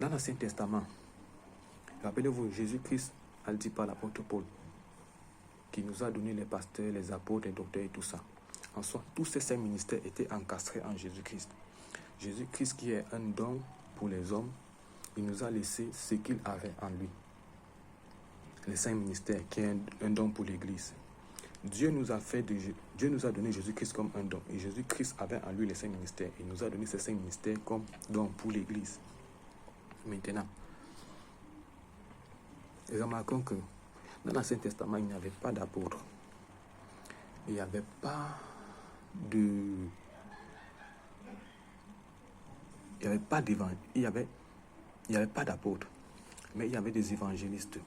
Dans l'Ancien Testament, rappelez-vous, Jésus-Christ a dit par l'apôtre Paul qui nous a donné les pasteurs, les apôtres, les docteurs et tout ça. En soi, tous ces 5 ministères étaient encastrés en Jésus-Christ. Jésus-Christ qui est un don pour les hommes, il nous a laissé ce qu'il avait en lui. Les 5 ministères qui est un don pour l'Église. Dieu nous a donné Jésus-Christ comme un don. Et Jésus-Christ avait en lui les 5 ministères. Il nous a donné ces 5 ministères comme don pour l'Église. Maintenant, remarquons que dans l'Ancien Testament, il n'y avait pas d'apôtres. Il n'y avait pas d'apôtres. Mais il y avait des évangélistes.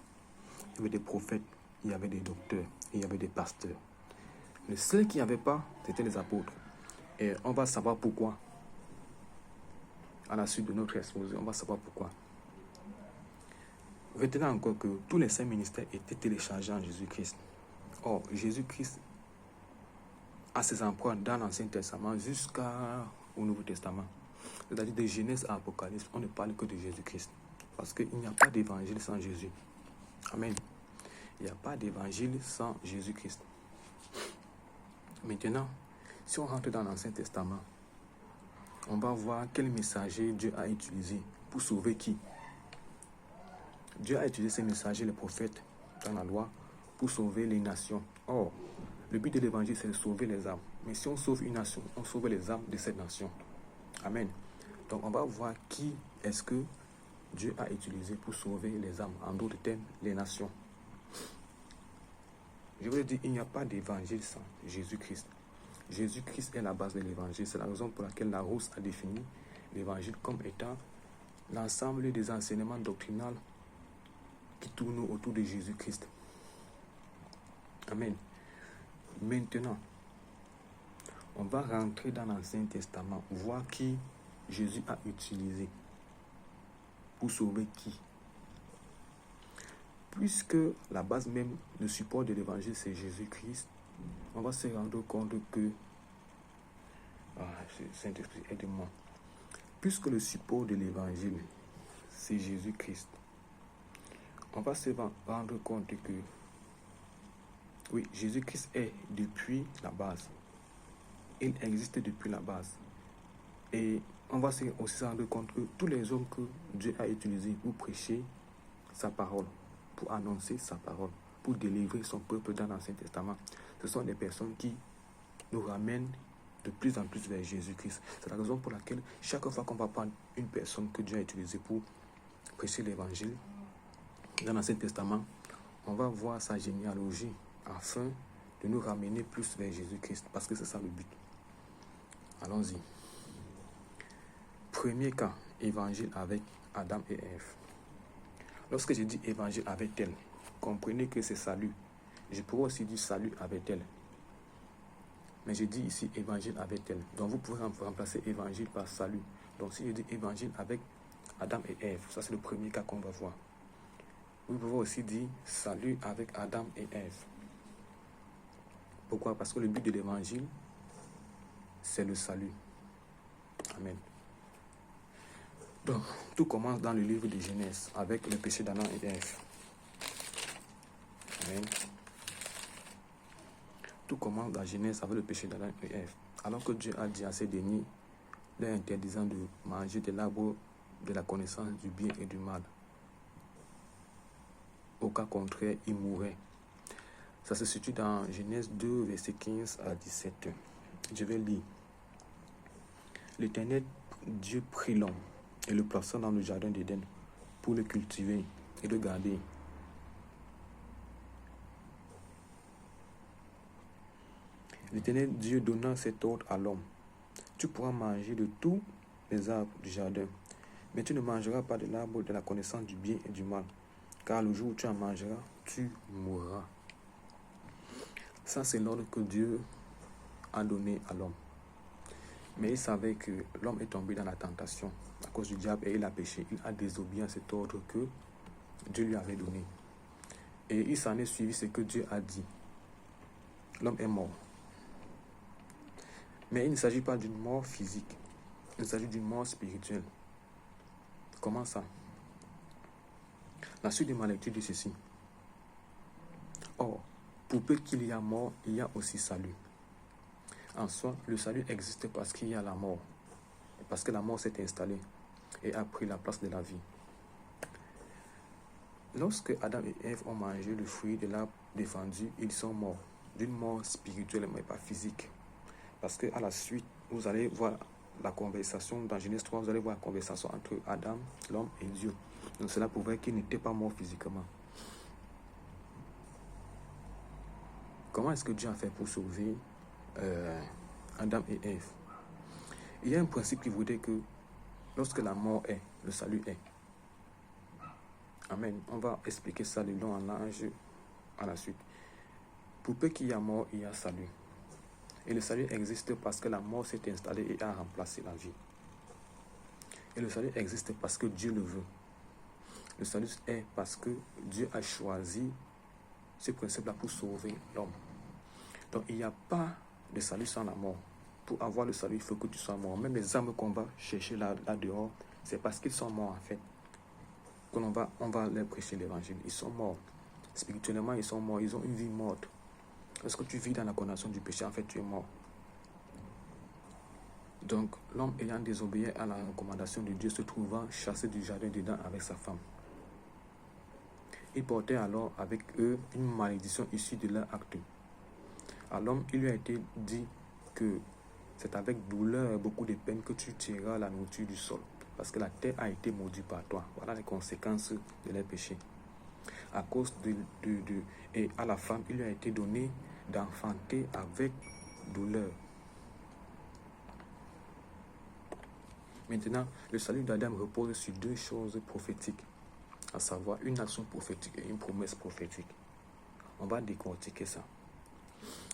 Il y avait des prophètes. Il y avait des docteurs. Il y avait des pasteurs. Le seul qui n'y avait pas, c'était les apôtres. Et on va savoir pourquoi. À la suite de notre exposé, on va savoir pourquoi. Retenez encore que tous les 5 ministères étaient téléchargés en Jésus-Christ. Or, Jésus-Christ a ses empreintes dans l'Ancien Testament jusqu'au Nouveau Testament. C'est-à-dire de Genèse à Apocalypse, on ne parle que de Jésus-Christ. Parce qu'il n'y a pas d'évangile sans Jésus. Amen. Il n'y a pas d'évangile sans Jésus-Christ. Maintenant, si on rentre dans l'Ancien Testament, on va voir quel messager Dieu a utilisé pour sauver qui. Dieu a utilisé ces messagers, les prophètes, dans la loi, pour sauver les nations. Or, le but de l'évangile, c'est de sauver les âmes. Mais si on sauve une nation, on sauve les âmes de cette nation. Amen. Donc, on va voir qui est-ce que Dieu a utilisé pour sauver les âmes. En d'autres termes, les nations. Je vous le dis, il n'y a pas d'évangile sans Jésus-Christ. Jésus-Christ est la base de l'évangile. C'est la raison pour laquelle Larousse a défini l'évangile comme étant l'ensemble des enseignements doctrinaux qui tournent autour de Jésus-Christ. Amen. Maintenant, on va rentrer dans l'Ancien Testament, voir qui Jésus a utilisé pour sauver qui. Puisque la base même, le support de l'évangile, c'est Jésus-Christ, on va se rendre compte que... Saint-Esprit, aide-moi. Puisque le support de l'évangile, c'est Jésus-Christ, on va se rendre compte que oui, Jésus-Christ est depuis la base. Il existe depuis la base. Et on va aussi se rendre compte que tous les hommes que Dieu a utilisés pour prêcher sa parole, pour annoncer sa parole, pour délivrer son peuple dans l'Ancien Testament, ce sont des personnes qui nous ramènent de plus en plus vers Jésus-Christ. C'est la raison pour laquelle chaque fois qu'on va prendre une personne que Dieu a utilisée pour prêcher l'évangile dans l'Ancien Testament, on va voir sa généalogie afin de nous ramener plus vers Jésus-Christ, parce que c'est ça le but. Allons-y. Premier cas, évangile avec Adam et Ève. Lorsque je dis évangile avec elle, comprenez que c'est salut. Je pourrais aussi dire salut avec elle. Mais je dis ici évangile avec elle. Donc vous pouvez remplacer évangile par salut. Donc si je dis évangile avec Adam et Ève, ça c'est le premier cas qu'on va voir. Vous pouvez aussi dire salut avec Adam et Ève. Pourquoi? Parce que le but de l'évangile, c'est le salut. Amen. Donc, tout commence dans le livre de Genèse avec le péché d'Adam et Ève. Amen. Tout commence dans Genèse avec le péché d'Adam et Ève. Alors que Dieu a dit à ces derniers, leur interdisant de manger de l'arbre de la connaissance du bien et du mal. Au cas contraire, ils mourraient. Ça se situe dans Genèse 2, versets 15 à 17. Je vais lire. L'Éternel Dieu prit l'homme et le plaça dans le jardin d'Éden pour le cultiver et le garder. L'Éternel Dieu donna cet ordre à l'homme. Tu pourras manger de tous les arbres du jardin, mais tu ne mangeras pas de l'arbre de la connaissance du bien et du mal, car le jour où tu en mangeras, tu mourras. Ça, c'est l'ordre que Dieu a donné à l'homme. Mais il savait que l'homme est tombé dans la tentation à cause du diable et il a péché. Il a désobéi à cet ordre que Dieu lui avait donné. Et il s'en est suivi ce que Dieu a dit. L'homme est mort. Mais il ne s'agit pas d'une mort physique. Il s'agit d'une mort spirituelle. Comment ça? La suite de ma lecture dit ceci. Or, pour peu qu'il y a mort, il y a aussi salut. En soi, le salut existe parce qu'il y a la mort. Parce que la mort s'est installée et a pris la place de la vie. Lorsque Adam et Ève ont mangé le fruit de l'arbre défendu, ils sont morts. D'une mort spirituelle mais pas physique. Parce qu'à la suite, vous allez voir la conversation, dans Genèse 3, vous allez voir la conversation entre Adam, l'homme et Dieu. Donc cela prouvait qu'il n'était pas mort physiquement. Comment est-ce que Dieu a fait pour sauver Adam et Ève? Il y a un principe qui voudrait que lorsque la mort est, le salut est. Amen. On va expliquer ça de long en large à la suite. Pour peu qu'il y a mort, il y a salut. Et le salut existe parce que la mort s'est installée et a remplacé la vie. Et le salut existe parce que Dieu le veut. Le salut est parce que Dieu a choisi ce principe-là pour sauver l'homme. Donc il n'y a pas de salut sans la mort. Pour avoir le salut, il faut que tu sois mort. Même les âmes qu'on va chercher là dehors, c'est parce qu'ils sont morts en fait. Qu'on on va leur prêcher l'évangile. Ils sont morts. Spirituellement, ils sont morts. Ils ont une vie morte. Lorsque tu vis dans la condamnation du péché, en fait, tu es mort. Donc, l'homme ayant désobéi à la recommandation de Dieu se trouvant chassé du jardin d'Éden avec sa femme. Il portait alors avec eux une malédiction issue de leur acte. À l'homme, il lui a été dit que c'est avec douleur et beaucoup de peine que tu tireras la nourriture du sol, parce que la terre a été maudite par toi. Voilà les conséquences de leur péché. À cause et à la femme, il lui a été donné d'enfanter avec douleur. Maintenant, le salut d'Adam repose sur deux choses prophétiques, à savoir une action prophétique et une promesse prophétique. On va décortiquer ça.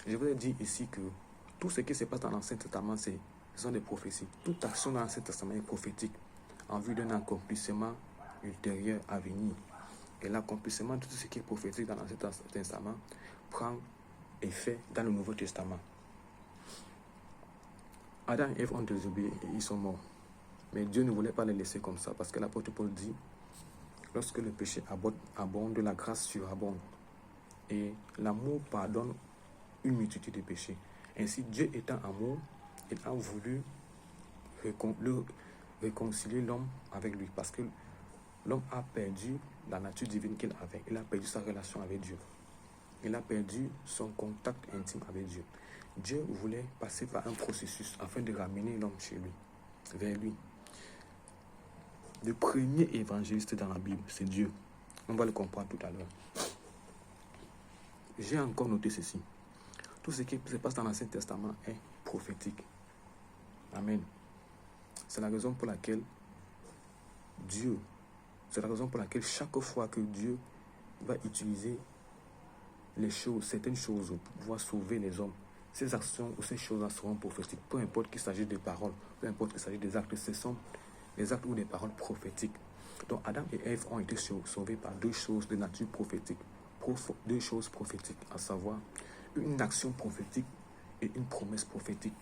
Je vous ai dit ici que tout ce qui se passe dans l'Ancien Testament, ce sont des prophéties. Toute action dans l'Ancien Testament est prophétique, en vue d'un accomplissement ultérieur à venir. Et l'accomplissement de tout ce qui est prophétique dans l'Ancien Testament prend effet dans le Nouveau Testament. Adam et Ève ont désobéi et ils sont morts. Mais Dieu ne voulait pas les laisser comme ça, parce que l'apôtre Paul dit, lorsque le péché abonde, la grâce surabonde. Et l'amour pardonne une multitude de péchés. Ainsi, Dieu étant amour, il a voulu réconcilier l'homme avec lui, parce que l'homme a perdu la nature divine qu'il avait. Il a perdu sa relation avec Dieu. Il a perdu son contact intime avec Dieu. Dieu voulait passer par un processus afin de ramener l'homme chez lui, vers lui. Le premier évangéliste dans la Bible, c'est Dieu. On va le comprendre tout à l'heure. J'ai encore noté ceci. Tout ce qui se passe dans l'Ancien Testament est prophétique. Amen. C'est la raison pour laquelle chaque fois que Dieu va utiliser certaines choses pour pouvoir sauver les hommes, ces actions ou ces choses-là seront prophétiques. Peu importe qu'il s'agisse des paroles, peu importe qu'il s'agisse des actes, ce sont des actes ou des paroles prophétiques. Donc Adam et Ève ont été sauvés par deux choses de nature prophétique. Deux choses prophétiques, à savoir une action prophétique et une promesse prophétique.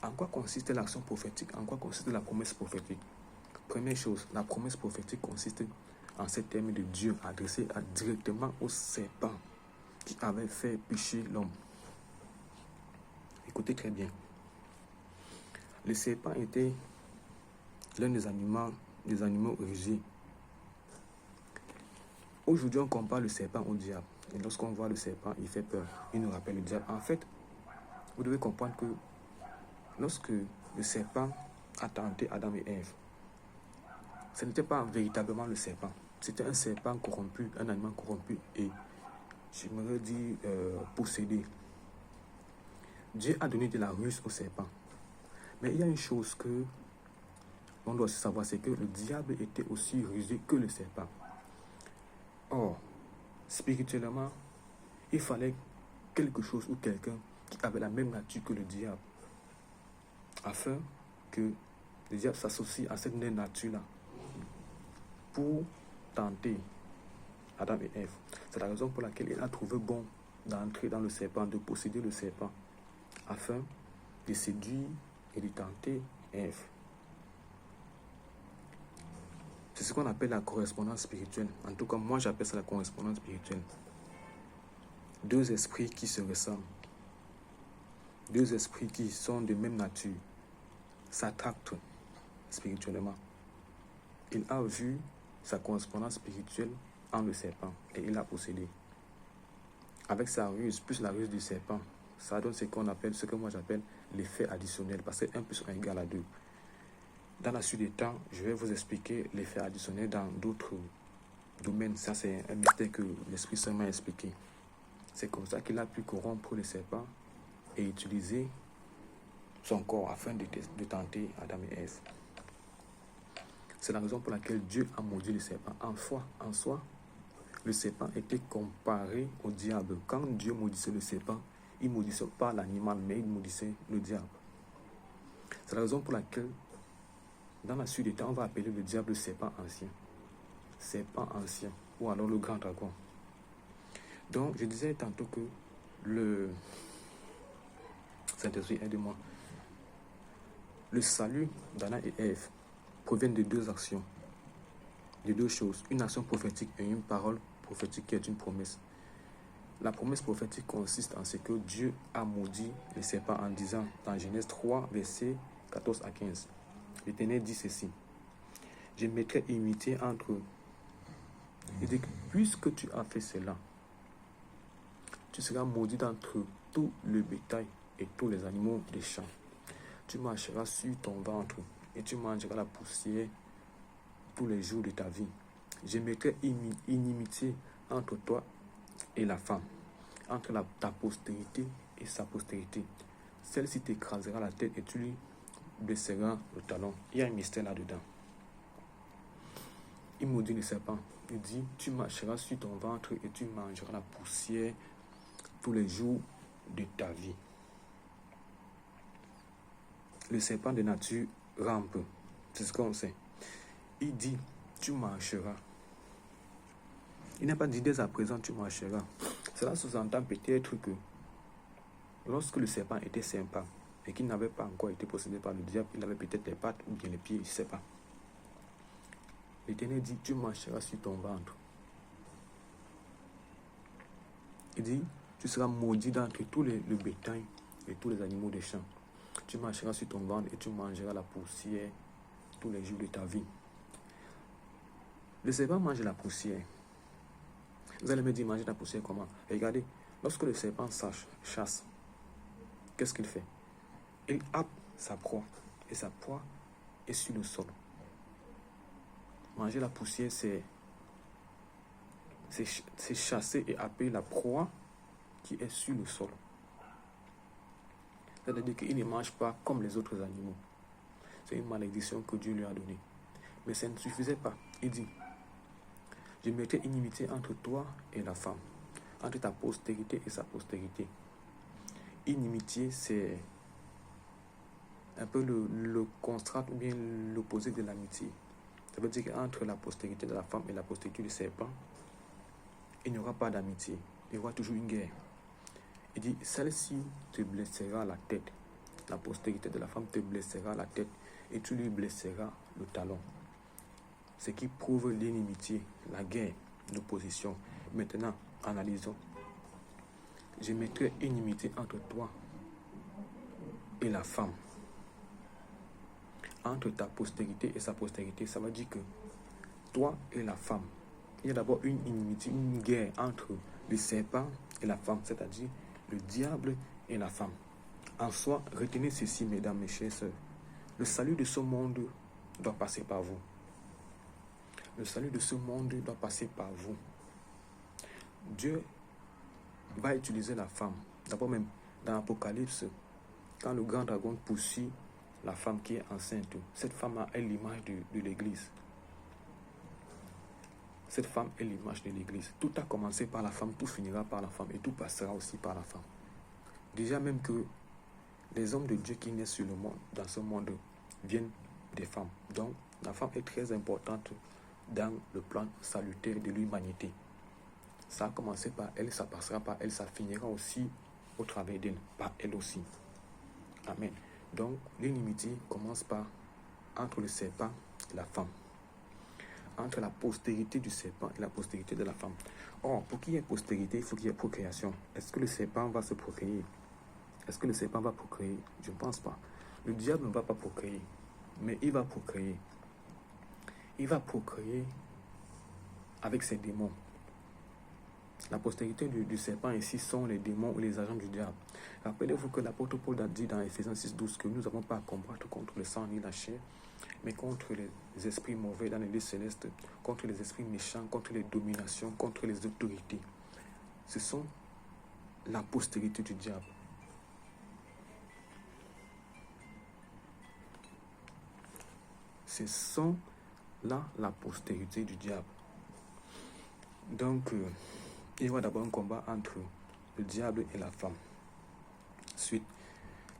En quoi consiste l'action prophétique? En quoi consiste la promesse prophétique? Première chose, la promesse prophétique consiste en ces termes de Dieu adressés directement au serpent qui avait fait pécher l'homme. Écoutez très bien. Le serpent était l'un des animaux rusés. Aujourd'hui, on compare le serpent au diable. Et lorsqu'on voit le serpent, il fait peur. Il nous rappelle le diable. En fait, vous devez comprendre que lorsque le serpent a tenté Adam et Ève, ce n'était pas véritablement le serpent. C'était un serpent corrompu, un animal corrompu et, j'aimerais dire, possédé. Dieu a donné de la ruse au serpent. Mais il y a une chose que on doit aussi savoir, c'est que le diable était aussi rusé que le serpent. Or, spirituellement, il fallait quelque chose ou quelqu'un qui avait la même nature que le diable, afin que le diable s'associe à cette même nature-là pour tenter Adam et Ève. C'est la raison pour laquelle il a trouvé bon d'entrer dans le serpent, de posséder le serpent, afin de séduire et de tenter Ève. C'est ce qu'on appelle la correspondance spirituelle. En tout cas, moi, j'appelle ça la correspondance spirituelle. Deux esprits qui se ressemblent. Deux esprits qui sont de même nature s'attractent spirituellement. Il a vu sa correspondance spirituelle en le serpent et il l'a possédé. Avec sa ruse, plus la ruse du serpent, ça donne ce qu'on appelle, ce que moi j'appelle l'effet additionnel, parce que 1 plus 1 égale à 2. Dans la suite des temps, je vais vous expliquer l'effet additionnel dans d'autres domaines. Ça, c'est un mystère que l'Esprit Saint m'a expliqué. C'est comme ça qu'il a pu corrompre le serpent et utiliser son corps afin de tenter Adam et Ève. C'est la raison pour laquelle Dieu a maudit le serpent. En soi, le serpent était comparé au diable. Quand Dieu maudissait le serpent, il ne maudissait pas l'animal, mais il maudissait le diable. C'est la raison pour laquelle, dans la suite des temps, on va appeler le diable le serpent ancien. Serpent ancien, ou alors le grand dragon. Donc, je disais tantôt que le Saint-Esprit, aide-moi. Le salut d'Adam et Ève provient de deux actions, de deux choses. Une action prophétique et une parole prophétique qui est une promesse. La promesse prophétique consiste en ce que Dieu a maudit les serpents en disant dans Genèse 3, versets 14 à 15. L'Éternel dit ceci. Je mettrai inimitié entre eux. Il dit que puisque tu as fait cela, tu seras maudit d'entre tout le bétail et tous les animaux des champs. Tu marcheras sur ton ventre et tu mangeras la poussière tous les jours de ta vie. Je mettrai inimitié entre toi et la femme, entre ta postérité et sa postérité. Celle-ci t'écrasera la tête et tu lui blesseras le talon. Il y a un mystère là-dedans. Il maudit le serpent. Il dit, tu marcheras sur ton ventre et tu mangeras la poussière tous les jours de ta vie. Le serpent de nature rampe. C'est ce qu'on sait. Il dit, tu marcheras. Il n'a pas dit dès à présent, tu marcheras. Cela sous-entend peut-être que lorsque le serpent était sympa et qu'il n'avait pas encore été possédé par le diable, il avait peut-être les pattes ou bien les pieds, je ne sais pas. L'Éternel dit, tu marcheras sur ton ventre. Il dit, tu seras maudit d'entre tout le bétail et tous les animaux des champs. Tu marcheras sur ton ventre et tu mangeras la poussière tous les jours de ta vie. Le serpent mange la poussière. Vous allez me dire, manger la poussière comment? Regardez, lorsque le serpent chasse, qu'est-ce qu'il fait? Il happe sa proie et sa proie est sur le sol. Manger la poussière, c'est chasser et happer la proie qui est sur le sol. C'est-à-dire qu'il ne mange pas comme les autres animaux. C'est une malédiction que Dieu lui a donnée. Mais ça ne suffisait pas. Il dit, je mettrai inimitié entre toi et la femme, entre ta postérité et sa postérité. Inimitié, c'est un peu le contraste ou bien l'opposé de l'amitié. Ça veut dire qu'entre la postérité de la femme et la postérité du serpent, il n'y aura pas d'amitié. Il y aura toujours une guerre. Il dit, celle-ci te blessera la tête. La postérité de la femme te blessera la tête et tu lui blesseras le talon. Ce qui prouve l'inimitié, la guerre, l'opposition. Maintenant, analysons. Je mettrai inimitié entre toi et la femme. Entre ta postérité et sa postérité, ça veut dire que toi et la femme, il y a d'abord une inimitié, une guerre entre le serpent et la femme, c'est-à-dire le diable et la femme. En soi, retenez ceci, mesdames, mes chères sœurs. Le salut de ce monde doit passer par vous. Le salut de ce monde doit passer par vous. Dieu va utiliser la femme. D'abord même, dans l'Apocalypse, quand le grand dragon poursuit la femme qui est enceinte, cette femme est l'image de l'Église. Cette femme est l'image de l'Église. Tout a commencé par la femme, tout finira par la femme et tout passera aussi par la femme. Déjà même que les hommes de Dieu qui naissent sur le monde, dans ce monde, viennent des femmes. Donc, la femme est très importante dans le plan salutaire de l'humanité. Ça a commencé par elle, ça passera par elle, ça finira aussi au travers d'elle, par elle aussi. Amen. Donc, l'inimitié commence par entre le serpent et la femme. entre la postérité du serpent et la postérité de la femme. Or, pour qu'il y ait postérité, il faut qu'il y ait procréation. Est-ce que le serpent va se procréer? Est-ce que le serpent va procréer? Je ne pense pas. Le diable ne va pas procréer, mais il va procréer. Il va procréer avec ses démons. La postérité du serpent ici sont les démons ou les agents du diable. Rappelez-vous que l'apôtre Paul a dit dans Ephésiens 6:12 que nous n'avons pas à combattre contre le sang ni la chair, mais contre les esprits mauvais dans les lieux célestes, contre les esprits méchants, contre les dominations, contre les autorités. Ce sont la postérité du diable. Ce sont là la postérité du diable. Donc, il y aura d'abord un combat entre le diable et la femme. Ensuite,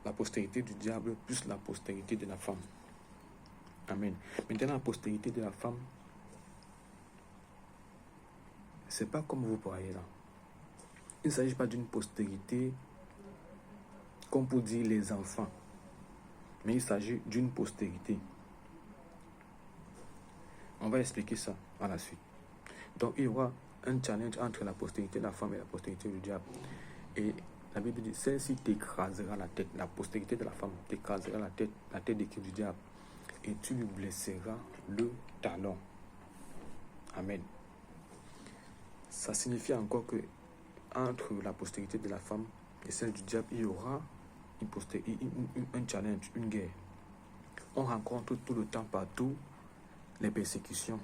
la postérité du diable plus la postérité de la femme. Amen. Maintenant, la postérité de la femme, c'est pas comme vous croyez là. Il ne s'agit pas d'une postérité comme pour dire les enfants, mais il s'agit d'une postérité. On va expliquer ça à la suite. Donc, il y aura un challenge entre la postérité de la femme et la postérité du diable. Et la Bible dit, celle-ci t'écrasera la tête. La postérité de la femme t'écrasera la tête d'équipe du diable. Et tu lui blesseras le talon. Amen. Ça signifie encore que entre la postérité de la femme et celle du diable, il y aura un challenge, une guerre. On rencontre tout le temps partout les persécutions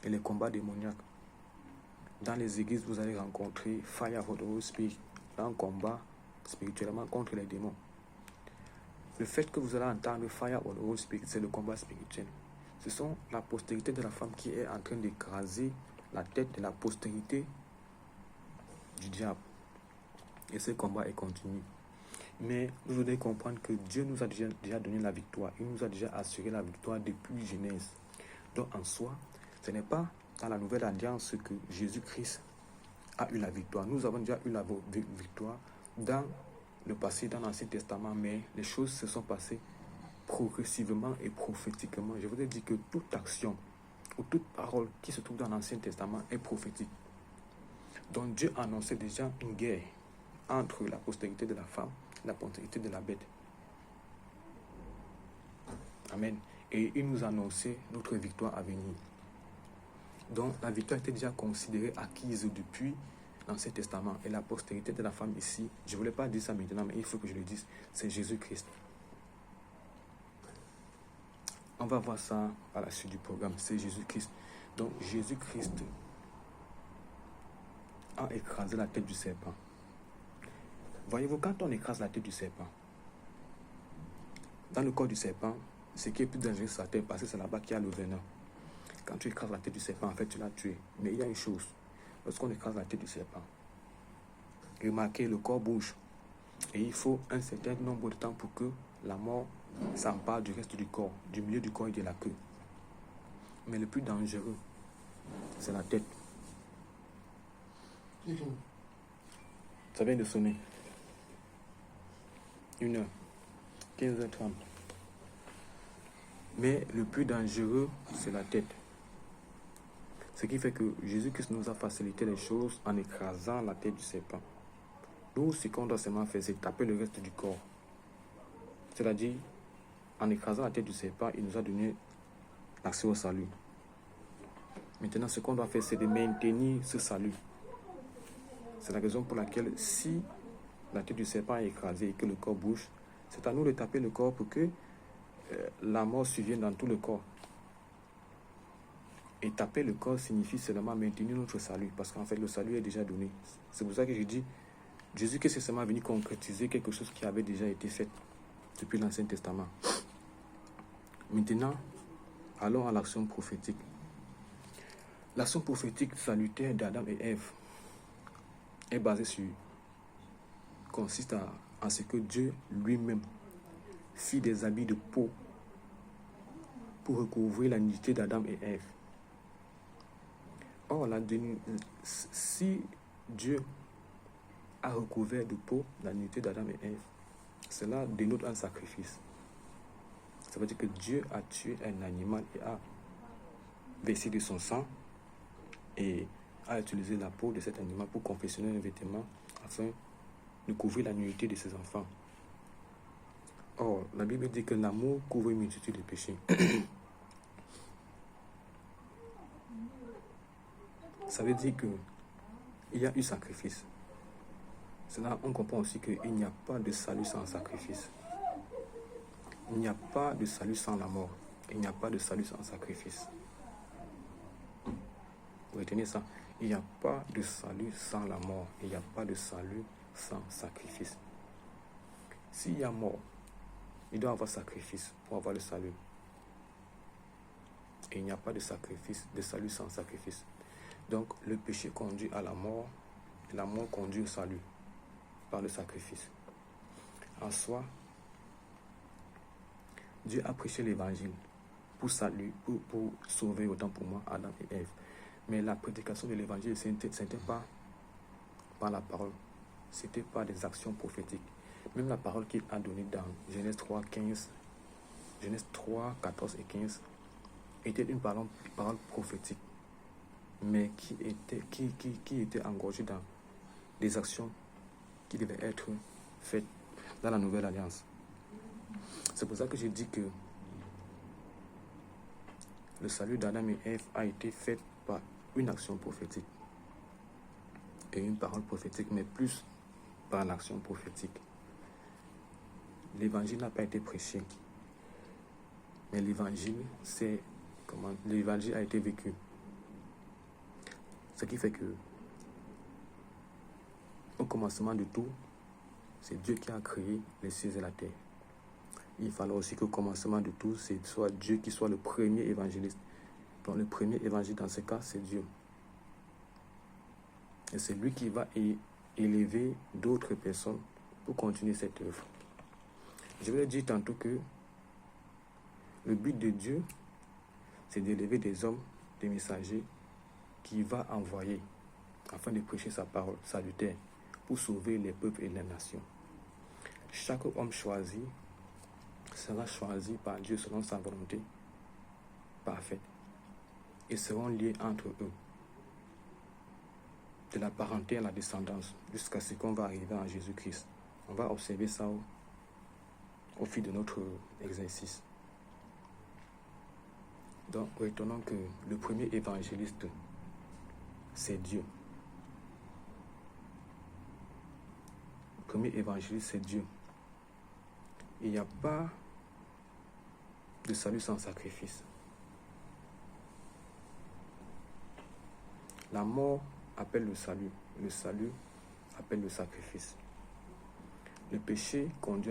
et les combats démoniaques. Dans les églises, vous allez rencontrer Fire for the Holy Spirit, un combat spirituellement contre les démons. Le fait que vous allez entendre Fire for the Holy Spirit, c'est le combat spirituel. Ce sont la postérité de la femme qui est en train d'écraser la tête de la postérité du diable. Et ce combat est continu. Mais vous devez comprendre que Dieu nous a déjà donné la victoire. Il nous a déjà assuré la victoire depuis Genèse. Donc en soi, ce n'est pas dans la nouvelle alliance que Jésus-Christ a eu la victoire. Nous avons déjà eu la victoire dans le passé, dans l'Ancien Testament, mais les choses se sont passées progressivement et prophétiquement. Je vous ai dit que toute action ou toute parole qui se trouve dans l'Ancien Testament est prophétique. Donc Dieu annonçait déjà une guerre entre la postérité de la femme et la postérité de la bête. Amen. Et il nous annonçait notre victoire à venir. Donc la victoire était déjà considérée acquise depuis l'Ancien Testament. Et la postérité de la femme ici, je ne voulais pas dire ça maintenant, mais il faut que je le dise, c'est Jésus-Christ. On va voir ça à la suite du programme, c'est Jésus-Christ. Donc Jésus-Christ a écrasé la tête du serpent. Voyez-vous, quand on écrase la tête du serpent, dans le corps du serpent, ce qui est plus dangereux, c'est la tête, parce que c'est là-bas qu'il y a le venin. Quand tu écrases la tête du serpent, en fait, tu l'as tué. Mais il y a une chose, lorsqu'on écrase la tête du serpent, remarquez, le corps bouge. Et il faut un certain nombre de temps pour que la mort s'empare du reste du corps, du milieu du corps et de la queue. Mais le plus dangereux, c'est la tête. Ça vient de sonner. 1h, 15h30. Mais le plus dangereux, c'est la tête. Ce qui fait que Jésus-Christ nous a facilité les choses en écrasant la tête du serpent. Nous, ce qu'on doit seulement faire, c'est taper le reste du corps. C'est-à-dire, en écrasant la tête du serpent, il nous a donné l'accès au salut. Maintenant, ce qu'on doit faire, c'est de maintenir ce salut. C'est la raison pour laquelle, si la tête du serpent est écrasée et que le corps bouge, c'est à nous de taper le corps pour que la mort survienne dans tout le corps. Et taper le corps signifie seulement maintenir notre salut, parce qu'en fait, le salut est déjà donné. C'est pour ça que je dis, Jésus-Christ est seulement venu concrétiser quelque chose qui avait déjà été fait depuis l'Ancien Testament. Maintenant, allons à l'action prophétique. L'action prophétique salutaire d'Adam et Ève est basée consiste à ce que Dieu lui-même fit des habits de peau pour recouvrir la nudité d'Adam et Ève. Or, si Dieu a recouvert de peau la nudité d'Adam et Ève, cela dénote un sacrifice. Ça veut dire que Dieu a tué un animal et a versé de son sang et a utilisé la peau de cet animal pour confectionner un vêtement afin de couvrir la nudité de ses enfants. Or, la Bible dit que l'amour couvre une multitude de péchés. Ça veut dire qu'il y a eu sacrifice. Cela, on comprend aussi qu'il n'y a pas de salut sans sacrifice. Il n'y a pas de salut sans la mort. Il n'y a pas de salut sans sacrifice. Vous retenez ça? Il n'y a pas de salut sans la mort. Il n'y a pas de salut sans sacrifice. S'il y a mort, il doit y avoir sacrifice pour avoir le salut. Et il n'y a pas de sacrifice, de salut sans sacrifice. Donc, le péché conduit à la mort, et la mort conduit au salut par le sacrifice. En soi, Dieu a prêché l'évangile pour salut, pour sauver autant pour moi Adam et Ève. Mais la prédication de l'évangile, ce n'était pas par la parole, c'était par des actions prophétiques. Même la parole qu'il a donnée dans Genèse 3, 14 et 15 était une parole prophétique, mais qui était engorgée dans des actions qui devaient être faites dans la nouvelle alliance. C'est pour ça que j'ai dit que le salut d'Adam et Ève a été fait par une action prophétique et une parole prophétique, mais plus par l'action prophétique. L'évangile n'a pas été prêché, mais l'évangile a été vécu. Ce qui fait que, au commencement de tout, c'est Dieu qui a créé les cieux et la terre. Il fallait aussi qu'au commencement de tout, ce soit Dieu qui soit le premier évangéliste. Donc le premier évangile dans ce cas, c'est Dieu. Et c'est lui qui va élever d'autres personnes pour continuer cette œuvre. Je vous ai dit tantôt que le but de Dieu, c'est d'élever des hommes, des messagers, qu'il va envoyer afin de prêcher sa parole salutaire pour sauver les peuples et les nations. Chaque homme choisi sera choisi par Dieu selon sa volonté parfaite et seront liés entre eux de la parenté à la descendance jusqu'à ce qu'on va arriver à Jésus-Christ. On va observer ça au fil de notre exercice. Donc, retenons que le premier évangéliste, c'est Dieu. Le premier évangéliste, c'est Dieu. Il n'y a pas de salut sans sacrifice. La mort appelle le salut appelle le sacrifice. Le péché conduit